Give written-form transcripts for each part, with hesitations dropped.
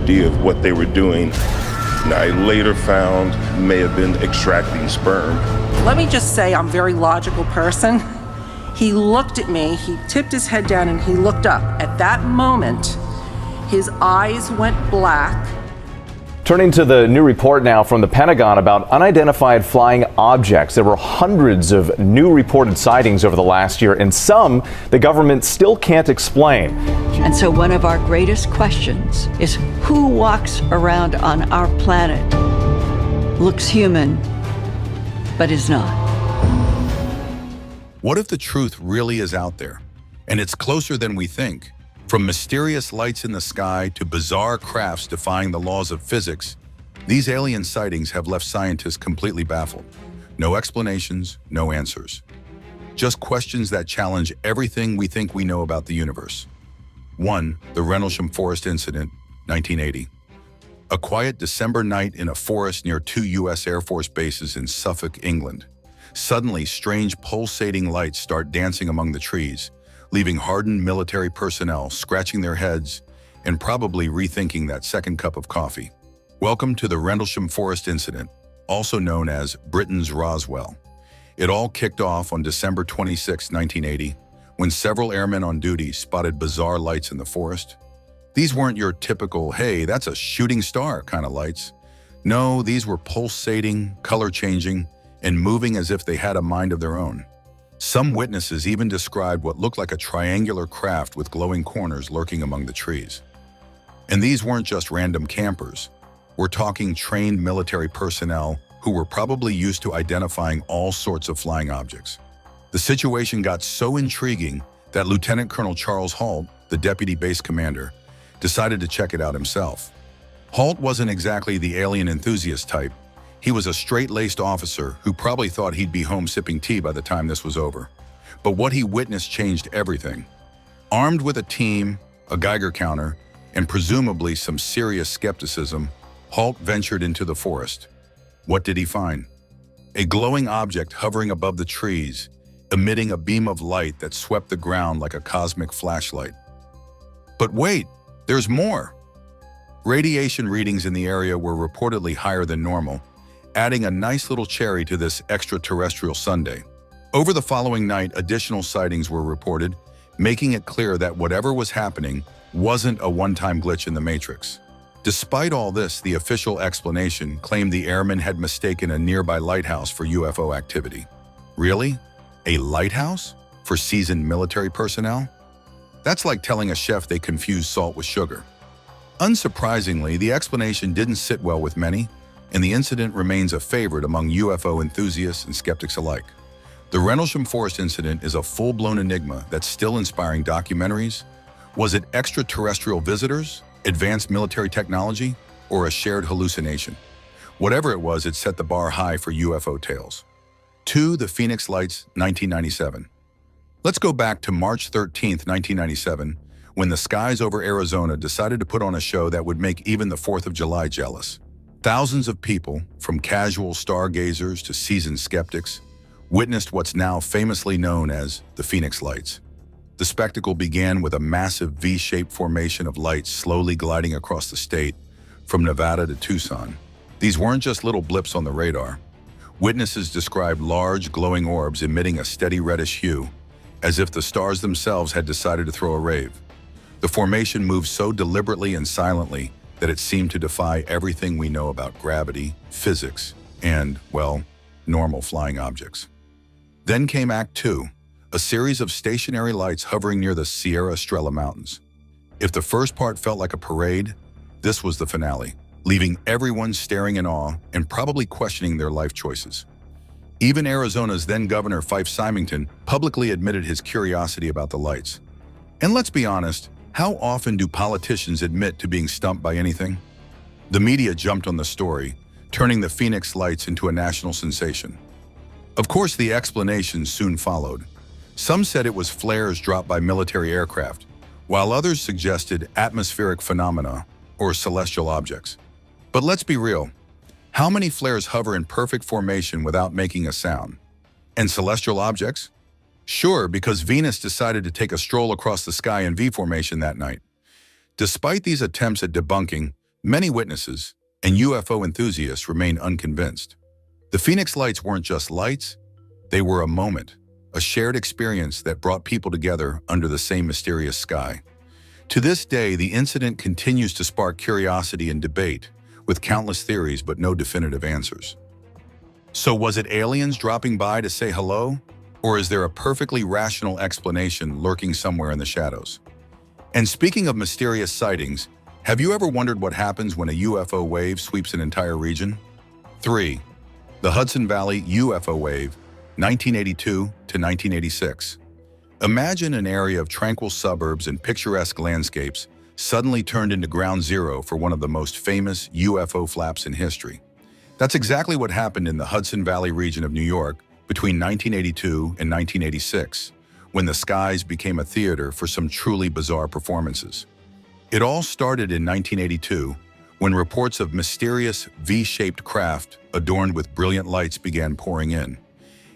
idea of what they were doing. I later found may have been extracting sperm. Let me just say I'm a very logical person. He looked at me, he tipped his head down and he looked up. At that moment, his eyes went black. Turning to the new report now from the Pentagon about unidentified flying objects. There were hundreds of new reported sightings over the last year, and some the government still can't explain. And so one of our greatest questions is who walks around on our planet, looks human, but is not? What if the truth really is out there, and it's closer than we think? From mysterious lights in the sky to bizarre crafts defying the laws of physics, these alien sightings have left scientists completely baffled. No explanations, no answers. Just questions that challenge everything we think we know about the universe. 1. The Rendlesham Forest Incident, 1980. A quiet December night in a forest near 2 U.S. Air Force bases in Suffolk, England. Suddenly, strange pulsating lights start dancing among the trees, leaving hardened military personnel scratching their heads and probably rethinking that second cup of coffee. Welcome to the Rendlesham Forest Incident, also known as Britain's Roswell. It all kicked off on December 26, 1980, when several airmen on duty spotted bizarre lights in the forest. These weren't your typical, hey, that's a shooting star kind of lights. No, these were pulsating, color-changing, and moving as if they had a mind of their own. Some witnesses even described what looked like a triangular craft with glowing corners lurking among the trees. And these weren't just random campers. We're talking trained military personnel who were probably used to identifying all sorts of flying objects. The situation got so intriguing that Lieutenant Colonel Charles Halt, the deputy base commander, decided to check it out himself. Halt wasn't exactly the alien enthusiast type. He was a straight-laced officer who probably thought he'd be home sipping tea by the time this was over. But what he witnessed changed everything. Armed with a team, a Geiger counter, and presumably some serious skepticism, Halt ventured into the forest. What did he find? A glowing object hovering above the trees, emitting a beam of light that swept the ground like a cosmic flashlight. But wait, there's more. Radiation readings in the area were reportedly higher than normal, adding a nice little cherry to this extraterrestrial Sunday. Over the following night, additional sightings were reported, making it clear that whatever was happening wasn't a one-time glitch in the Matrix. Despite all this, the official explanation claimed the airmen had mistaken a nearby lighthouse for UFO activity. Really? A lighthouse? For seasoned military personnel? That's like telling a chef they confused salt with sugar. Unsurprisingly, the explanation didn't sit well with many, and the incident remains a favorite among UFO enthusiasts and skeptics alike. The Rendlesham Forest Incident is a full-blown enigma that's still inspiring documentaries. Was it extraterrestrial visitors, advanced military technology, or a shared hallucination? Whatever it was, it set the bar high for UFO tales. 2. The Phoenix Lights, 1997. Let's go back to March 13, 1997, when the skies over Arizona decided to put on a show that would make even the 4th of July jealous. Thousands of people, from casual stargazers to seasoned skeptics, witnessed what's now famously known as the Phoenix Lights. The spectacle began with a massive V-shaped formation of lights slowly gliding across the state, from Nevada to Tucson. These weren't just little blips on the radar. Witnesses described large, glowing orbs emitting a steady reddish hue, as if the stars themselves had decided to throw a rave. The formation moved so deliberately and silently that it seemed to defy everything we know about gravity, physics, and, well, normal flying objects. Then came Act 2, a series of stationary lights hovering near the Sierra Estrella Mountains. If the first part felt like a parade, this was the finale, leaving everyone staring in awe and probably questioning their life choices. Even Arizona's then-Governor Fife Symington publicly admitted his curiosity about the lights. And let's be honest, how often do politicians admit to being stumped by anything? The media jumped on the story, turning the Phoenix Lights into a national sensation. Of course, the explanations soon followed. Some said it was flares dropped by military aircraft, while others suggested atmospheric phenomena or celestial objects. But let's be real. How many flares hover in perfect formation without making a sound? And celestial objects? Sure, because Venus decided to take a stroll across the sky in V formation that night. Despite these attempts at debunking, Many witnesses and UFO enthusiasts remain unconvinced. The Phoenix Lights weren't just lights, they were a moment, a shared experience that brought people together under the same mysterious sky. To this day, the incident continues to spark curiosity and debate, with countless theories but no definitive answers. So was it aliens dropping by to say hello? Or is there a perfectly rational explanation lurking somewhere in the shadows? And speaking of mysterious sightings, have you ever wondered what happens when a UFO wave sweeps an entire region? 3. The Hudson Valley UFO wave, 1982 to 1986. Imagine an area of tranquil suburbs and picturesque landscapes suddenly turned into ground zero for one of the most famous UFO flaps in history. That's exactly what happened in the Hudson Valley region of New York between 1982 and 1986, when the skies became a theater for some truly bizarre performances. It all started in 1982, when reports of mysterious V-shaped craft adorned with brilliant lights began pouring in.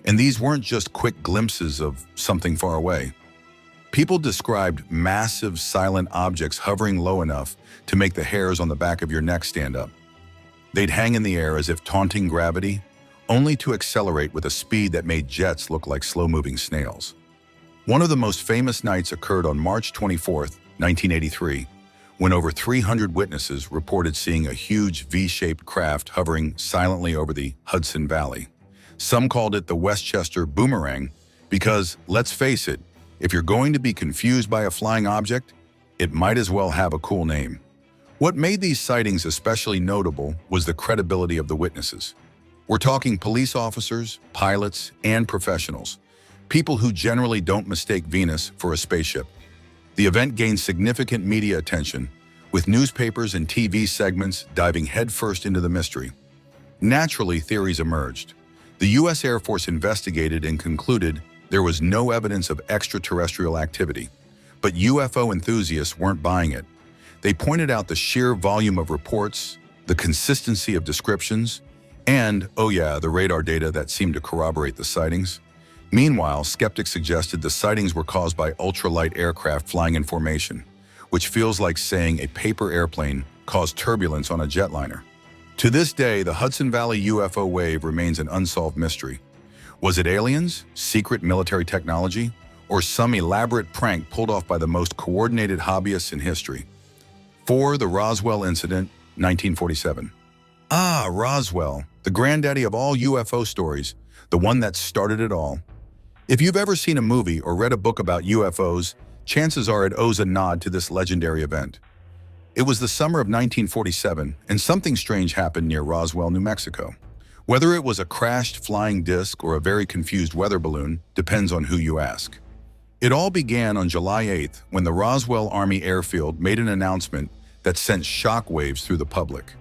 And these weren't just quick glimpses of something far away. People described massive, silent objects hovering low enough to make the hairs on the back of your neck stand up. They'd hang in the air as if taunting gravity, only to accelerate with a speed that made jets look like slow-moving snails. One of the most famous nights occurred on March 24, 1983, when over 300 witnesses reported seeing a huge V-shaped craft hovering silently over the Hudson Valley. Some called it the Westchester Boomerang because, let's face it, if you're going to be confused by a flying object, it might as well have a cool name. What made these sightings especially notable was the credibility of the witnesses. We're talking police officers, pilots, and professionals, people who generally don't mistake Venus for a spaceship. The event gained significant media attention, with newspapers and TV segments diving headfirst into the mystery. Naturally, theories emerged. The U.S. Air Force investigated and concluded there was no evidence of extraterrestrial activity, but UFO enthusiasts weren't buying it. They pointed out the sheer volume of reports, the consistency of descriptions, and, oh yeah, the radar data that seemed to corroborate the sightings. Meanwhile, skeptics suggested the sightings were caused by ultralight aircraft flying in formation, which feels like saying a paper airplane caused turbulence on a jetliner. To this day, the Hudson Valley UFO wave remains an unsolved mystery. Was it aliens, secret military technology, or some elaborate prank pulled off by the most coordinated hobbyists in history? 4. The Roswell Incident, 1947. Ah, Roswell, the granddaddy of all UFO stories, the one that started it all. If you've ever seen a movie or read a book about UFOs, chances are it owes a nod to this legendary event. It was the summer of 1947, and something strange happened near Roswell, New Mexico. Whether it was a crashed flying disc or a very confused weather balloon depends on who you ask. It all began on July 8th when the Roswell Army Airfield made an announcement that sent shockwaves through the public.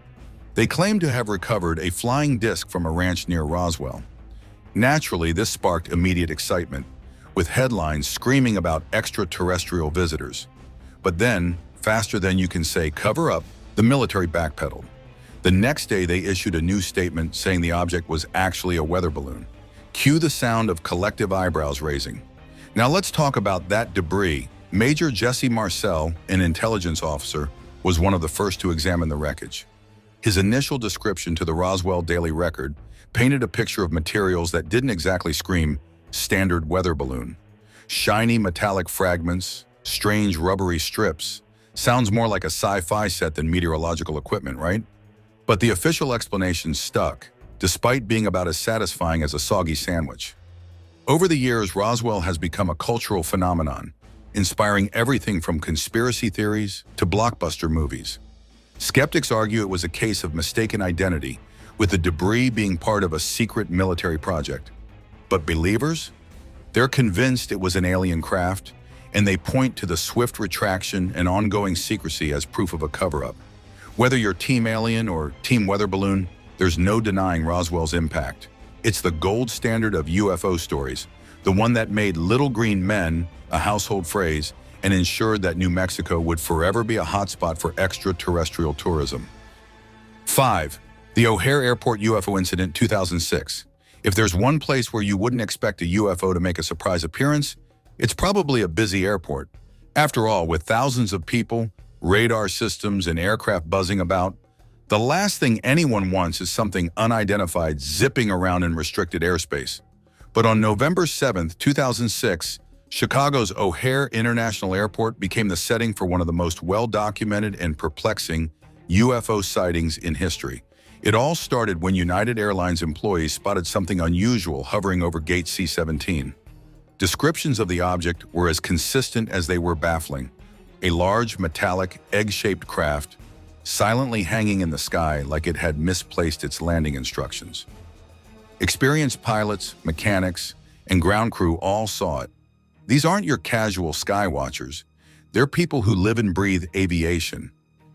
They claimed to have recovered a flying disc from a ranch near Roswell. Naturally, this sparked immediate excitement, with headlines screaming about extraterrestrial visitors. But then, faster than you can say cover up, the military backpedaled. The next day, they issued a new statement saying the object was actually a weather balloon. Cue the sound of collective eyebrows raising. Now let's talk about that debris. Major Jesse Marcel, an intelligence officer, was one of the first to examine the wreckage. His initial description to the Roswell Daily Record painted a picture of materials that didn't exactly scream standard weather balloon. Shiny metallic fragments, strange rubbery strips. Sounds more like a sci-fi set than meteorological equipment, right? But the official explanation stuck, despite being about as satisfying as a soggy sandwich. Over the years, Roswell has become a cultural phenomenon, inspiring everything from conspiracy theories to blockbuster movies. Skeptics argue it was a case of mistaken identity, with the debris being part of a secret military project. But believers? They're convinced it was an alien craft, and they point to the swift retraction and ongoing secrecy as proof of a cover-up. Whether you're Team Alien or Team Weather Balloon, there's no denying Roswell's impact. It's the gold standard of UFO stories, the one that made Little Green Men a household phrase and ensured that New Mexico would forever be a hotspot for extraterrestrial tourism. 5. The O'Hare Airport UFO Incident, 2006. If there's one place where you wouldn't expect a UFO to make a surprise appearance, it's probably a busy airport. After all, with thousands of people, radar systems, and aircraft buzzing about. The last thing anyone wants is something unidentified zipping around in restricted airspace. But on November 7, 2006, Chicago's O'Hare International Airport became the setting for one of the most well-documented and perplexing UFO sightings in history. It all started when United Airlines employees spotted something unusual hovering over Gate C-17. Descriptions of the object were as consistent as they were baffling. A large, metallic, egg-shaped craft, silently hanging in the sky like it had misplaced its landing instructions. Experienced pilots, mechanics, and ground crew all saw it. These aren't your casual sky watchers. They're people who live and breathe aviation.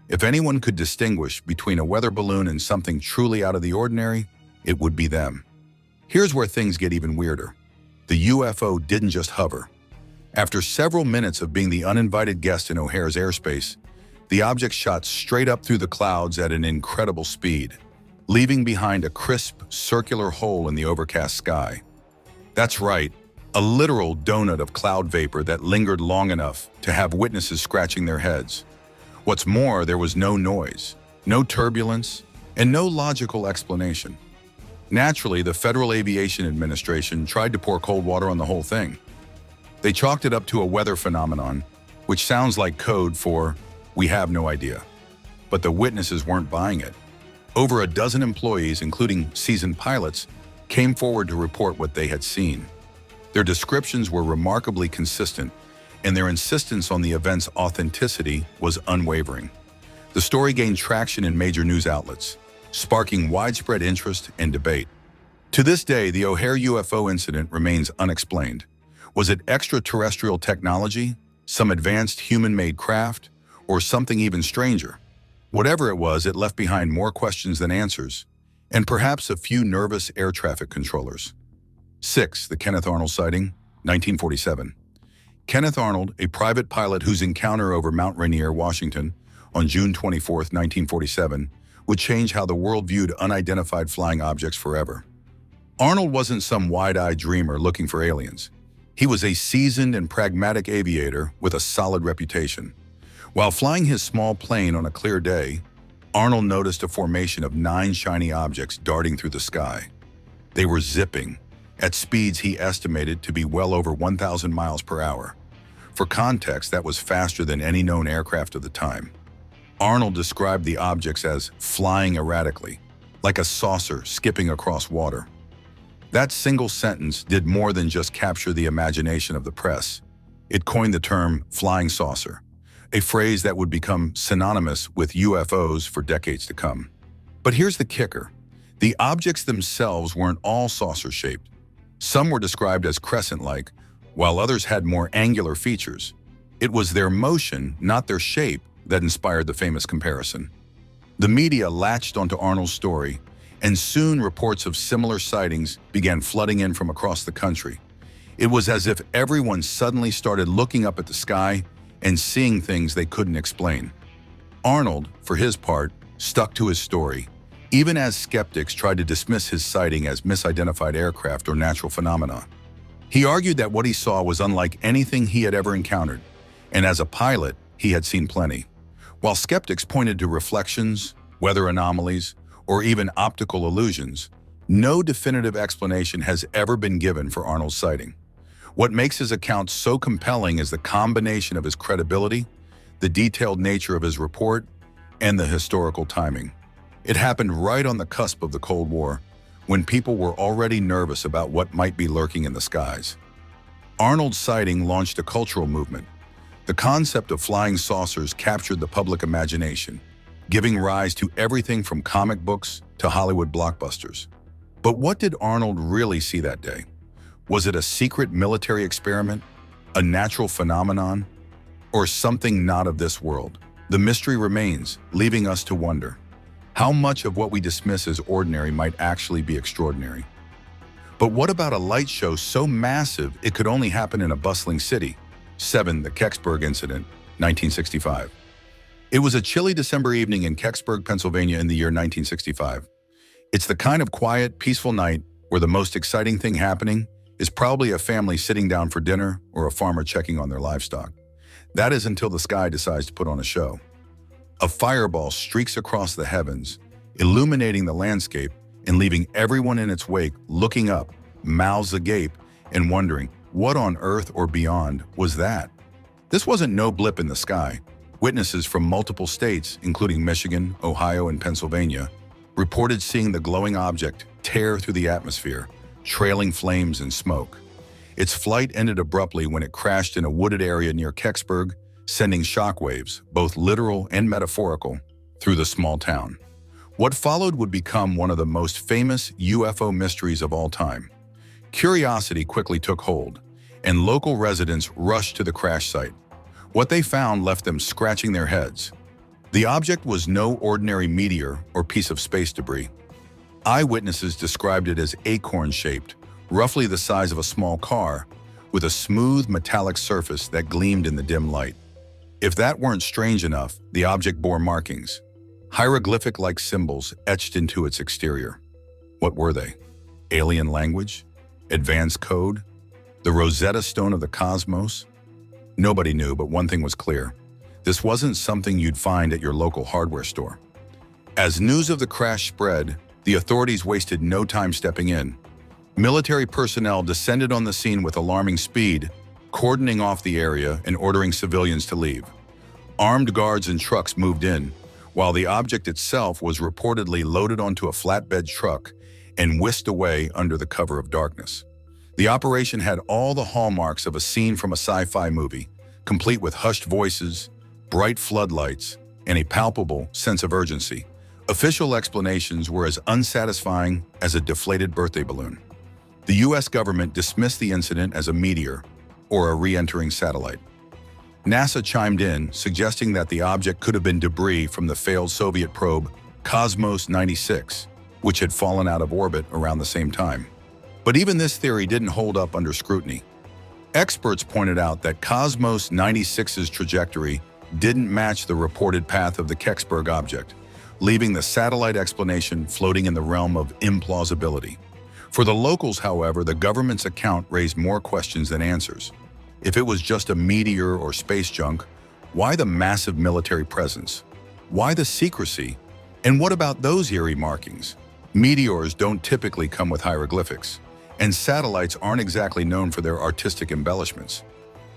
If anyone could distinguish between a weather balloon and something truly out of the ordinary, it would be them. Here's where things get even weirder. The UFO didn't just hover. After several minutes of being the uninvited guest in O'Hare's airspace, the object shot straight up through the clouds at an incredible speed, leaving behind a crisp, circular hole in the overcast sky. That's right, a literal donut of cloud vapor that lingered long enough to have witnesses scratching their heads. What's more, there was no noise, no turbulence, and no logical explanation. Naturally, the Federal Aviation Administration tried to pour cold water on the whole thing. They chalked it up to a weather phenomenon, which sounds like code for, "we have no idea." But the witnesses weren't buying it. Over a dozen employees, including seasoned pilots, came forward to report what they had seen. Their descriptions were remarkably consistent, and their insistence on the event's authenticity was unwavering. The story gained traction in major news outlets, sparking widespread interest and debate. To this day, the O'Hare UFO incident remains unexplained. Was it extraterrestrial technology, some advanced human-made craft, or something even stranger? Whatever it was, it left behind more questions than answers, and perhaps a few nervous air traffic controllers. 6. The Kenneth Arnold sighting, 1947. Kenneth Arnold, a private pilot whose encounter over Mount Rainier, Washington, on June 24, 1947, would change how the world viewed unidentified flying objects forever. Arnold wasn't some wide-eyed dreamer looking for aliens. He was a seasoned and pragmatic aviator with a solid reputation. While flying his small plane on a clear day, Arnold noticed a formation of 9 shiny objects darting through the sky. They were zipping, at speeds he estimated to be well over 1,000 miles per hour. For context, that was faster than any known aircraft of the time. Arnold described the objects as flying erratically, like a saucer skipping across water. That single sentence did more than just capture the imagination of the press. It coined the term flying saucer, a phrase that would become synonymous with UFOs for decades to come. But here's the kicker. The objects themselves weren't all saucer-shaped. Some were described as crescent-like, while others had more angular features. It was their motion, not their shape, that inspired the famous comparison. The media latched onto Arnold's story, and soon reports of similar sightings began flooding in from across the country. It was as if everyone suddenly started looking up at the sky and seeing things they couldn't explain. Arnold, for his part, stuck to his story, even as skeptics tried to dismiss his sighting as misidentified aircraft or natural phenomena. He argued that what he saw was unlike anything he had ever encountered, and as a pilot, he had seen plenty. While skeptics pointed to reflections, weather anomalies, or even optical illusions, no definitive explanation has ever been given for Arnold's sighting. What makes his account so compelling is the combination of his credibility, the detailed nature of his report, and the historical timing. It happened right on the cusp of the Cold War, when people were already nervous about what might be lurking in the skies. Arnold's sighting launched a cultural movement. The concept of flying saucers captured the public imagination, giving rise to everything from comic books to Hollywood blockbusters. But what did Arnold really see that day? Was it a secret military experiment, a natural phenomenon, or something not of this world? The mystery remains, leaving us to wonder. How much of what we dismiss as ordinary might actually be extraordinary? But what about a light show so massive it could only happen in a bustling city? 7. The Kecksburg Incident, 1965. It was a chilly December evening in Kecksburg, Pennsylvania in the year 1965. It's the kind of quiet, peaceful night where the most exciting thing happening is probably a family sitting down for dinner or a farmer checking on their livestock. That is until the sky decides to put on a show. A fireball streaks across the heavens, illuminating the landscape and leaving everyone in its wake looking up, mouths agape, and wondering, what on earth or beyond was that? This wasn't no blip in the sky. Witnesses from multiple states, including Michigan, Ohio, and Pennsylvania, reported seeing the glowing object tear through the atmosphere, trailing flames and smoke. Its flight ended abruptly when it crashed in a wooded area near Kecksburg, sending shockwaves, both literal and metaphorical, through the small town. What followed would become one of the most famous UFO mysteries of all time. Curiosity quickly took hold, and local residents rushed to the crash site. What they found left them scratching their heads. The object was no ordinary meteor or piece of space debris. Eyewitnesses described it as acorn-shaped, roughly the size of a small car, with a smooth metallic surface that gleamed in the dim light. If that weren't strange enough, the object bore markings, hieroglyphic-like symbols etched into its exterior. What were they? Alien language? Advanced code? The Rosetta Stone of the cosmos? Nobody knew, but one thing was clear. This wasn't something you'd find at your local hardware store. As news of the crash spread, the authorities wasted no time stepping in. Military personnel descended on the scene with alarming speed, cordoning off the area and ordering civilians to leave. Armed guards and trucks moved in, while the object itself was reportedly loaded onto a flatbed truck and whisked away under the cover of darkness. The operation had all the hallmarks of a scene from a sci-fi movie, complete with hushed voices, bright floodlights, and a palpable sense of urgency. Official explanations were as unsatisfying as a deflated birthday balloon. The U.S. government dismissed the incident as a meteor or a re-entering satellite. NASA chimed in, suggesting that the object could have been debris from the failed Soviet probe Cosmos 96, which had fallen out of orbit around the same time. But even this theory didn't hold up under scrutiny. Experts pointed out that Cosmos 96's trajectory didn't match the reported path of the Kecksburg object, leaving the satellite explanation floating in the realm of implausibility. For the locals, however, the government's account raised more questions than answers. If it was just a meteor or space junk, why the massive military presence? Why the secrecy? And what about those eerie markings? Meteors don't typically come with hieroglyphics, and satellites aren't exactly known for their artistic embellishments.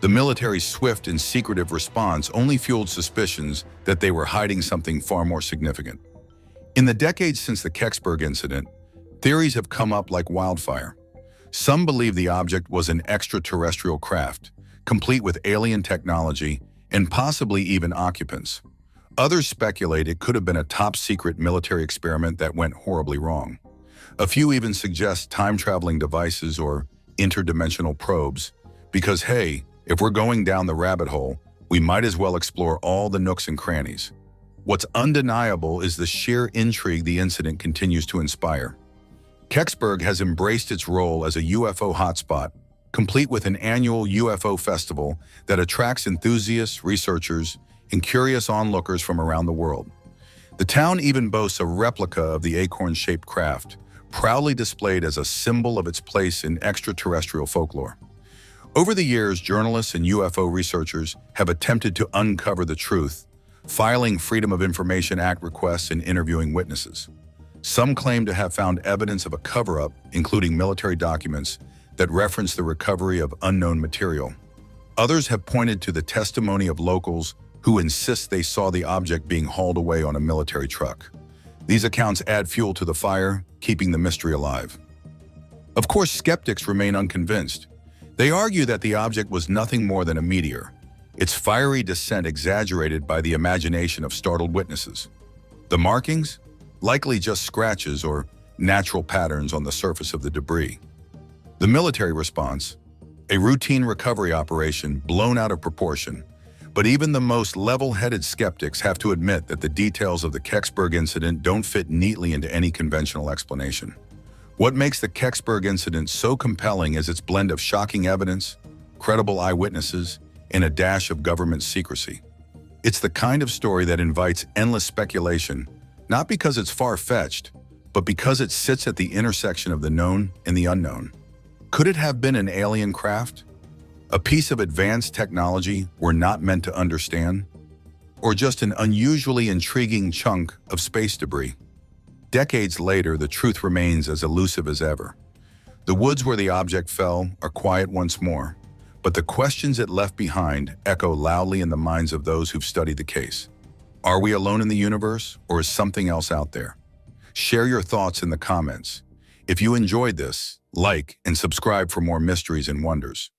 The military's swift and secretive response only fueled suspicions that they were hiding something far more significant. In the decades since the Kecksburg incident, theories have come up like wildfire. Some believe the object was an extraterrestrial craft, complete with alien technology and possibly even occupants. Others speculate it could have been a top-secret military experiment that went horribly wrong. A few even suggest time-traveling devices or interdimensional probes, because hey, if we're going down the rabbit hole, we might as well explore all the nooks and crannies. What's undeniable is the sheer intrigue the incident continues to inspire. Kecksburg has embraced its role as a UFO hotspot, complete with an annual UFO festival that attracts enthusiasts, researchers, and curious onlookers from around the world. The town even boasts a replica of the acorn-shaped craft, proudly displayed as a symbol of its place in extraterrestrial folklore. Over the years, journalists and UFO researchers have attempted to uncover the truth, filing Freedom of Information Act requests and interviewing witnesses. Some claim to have found evidence of a cover-up, including military documents that reference the recovery of unknown material. Others have pointed to the testimony of locals who insist they saw the object being hauled away on a military truck. These accounts add fuel to the fire, keeping the mystery alive. Of course, skeptics remain unconvinced. They argue that the object was nothing more than a meteor, its fiery descent exaggerated by the imagination of startled witnesses. The markings? Likely just scratches or natural patterns on the surface of the debris. The military response? A routine recovery operation blown out of proportion. But even the most level-headed skeptics have to admit that the details of the Kecksburg incident don't fit neatly into any conventional explanation. What makes the Kecksburg incident so compelling is its blend of shocking evidence, credible eyewitnesses, and a dash of government secrecy. It's the kind of story that invites endless speculation, not because it's far-fetched, but because it sits at the intersection of the known and the unknown. Could it have been an alien craft? A piece of advanced technology we're not meant to understand? or just an unusually intriguing chunk of space debris? Decades later, the truth remains as elusive as ever. The woods where the object fell are quiet once more, but the questions it left behind echo loudly in the minds of those who've studied the case. Are we alone in the universe, or is something else out there? Share your thoughts in the comments. If you enjoyed this, like and subscribe for more mysteries and wonders.